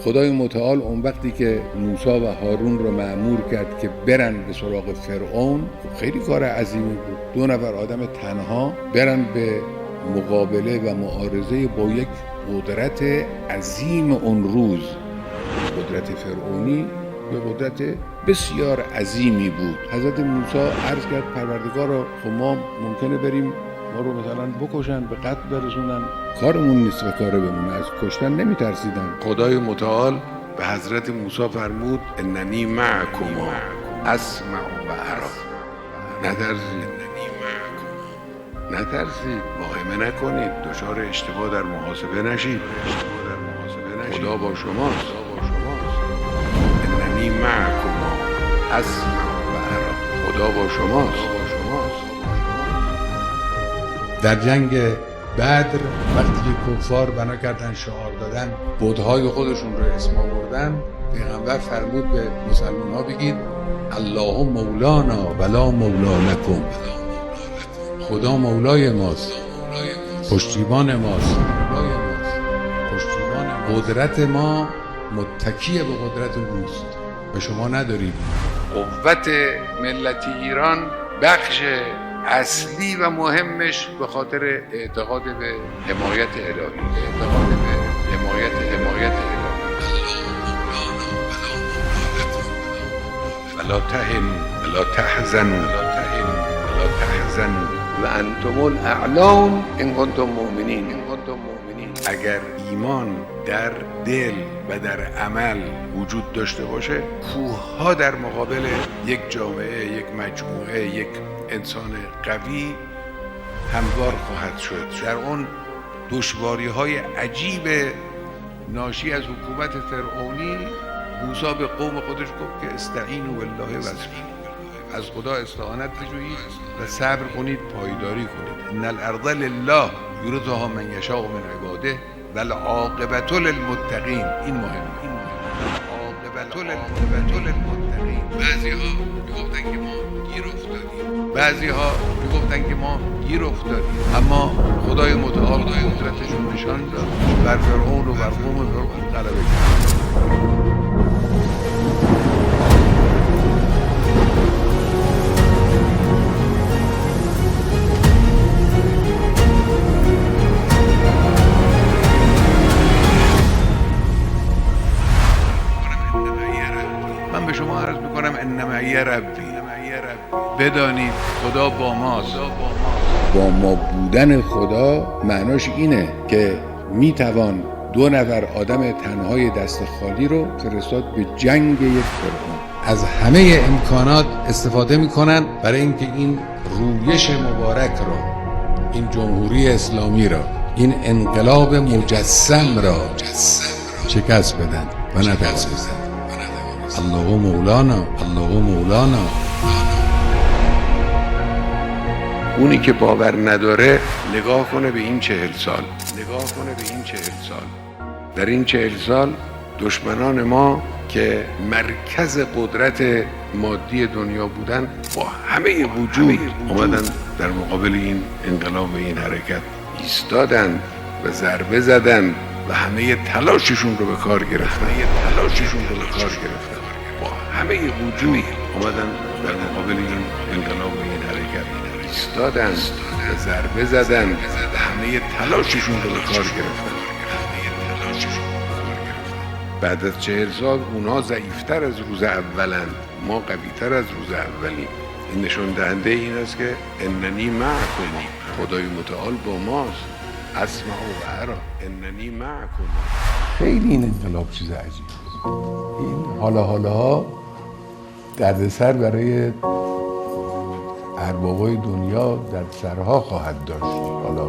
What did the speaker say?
خدای متعال اون وقتی که موسی و هارون رو مأمور کرد که برن به سراغ فرعون، خیلی کار عظیمی بود. 2 نفر آدم تنها برن به مقابله و معارضه با یک قدرت عظیم اون روز. قدرت فرعونی به قدرت بسیار عظیمی بود. حضرت موسی عرض کرد پروردگارا، خب ما ممکنه بریم ما رو مثلا بکشن، به قتل برسونن، کارمون نیست و کار بمونه. از کشتن نمیترسیدن. خدای متعال به حضرت موسی فرمود اننی معکما اسمع و ارا. نترسید، واهمه نکنید، دچار اشتباه در محاسبه نشید. خدا با شماست. اننی معکما اسمع و ارا. خدا با شماست. در جنگ بدر وقتی که کفار بنا کردن شعار دادن، بت‌های خودشون رو اسم آوردن، پیغمبر فرمود به مسلمان‌ها بگید الله مولانا ولا مولا لکم. خدا مولای ماست، پشتیبان ماست. قدرت ما متکی به قدرت اوست و شما ندارید. قوت ملت ایران بخش اصلی و مهمش به خاطر اعتقاد به حمایت الهی، ولا تهن ولا تحزن و انتم الاعلون ان کنتم مؤمنین. اگر ایمان در دل و در عمل وجود داشته باشه، کوه‌ها در مقابل یک جامعه، یک مجموعه، یک انسان قوی هموار خواهد شد. در اون دشواری‌های عجیب ناشی از حکومت فرعونی، موسی به قوم خودش گفت که استعینوا بالله واصبروا. از خدا استعانت بجویید و صبر کنید، پایداری کنید. ان الارض لله یورثها من یشاء من عباده والعاقبة للمتقین. این مهمه. عاقبة للمتقین. بعضی‌ها میگفتن که ما گیر افتادیم، اما خدای متعال قدرتشون نشان داد، بر فرعون و بر قوم فرعون غلبه کرد. من به شما عرض میکنم ان معی ربی. بدانید خدا با ماست. با ما بودن خدا معناش اینه که میتوان 2 نفر آدم تنهای دست خالی رو فرستاد به جنگ یک فرعون. از همه امکانات استفاده میکنن برای اینکه این رویش مبارک رو، این جمهوری اسلامی را، این انقلاب مجسم را شکست بدن و نترسیدن. الله مولانا. اونی که باور نداره نگاه کنه به این 40 سال. در این 40 سال دشمنان ما که مرکز قدرت مادی دنیا بودن با همه وجود اومدن در مقابل این انقلاب، این حرکت ایستادن و ضربه زدن و همه تلاششون رو به کار گرفتن. با همه وجود اومدن در مقابل این انقلاب، این حرکت ایستادن و ضربه زدن و همه تلاششون رو به کار گرفتن. بعد از 40 سال اونا ضعیفتر از روز اولند، ما قویتر از روز اولیم. این نشون دهنده این است که اننی معکم. خدای متعال با ماست. اسمع و ارا. اننی معکم. خیلی این انقلاب چیز عجیبه. این حالا دردسر برای اربابای دنیا در سرها خواهد داشت. حالا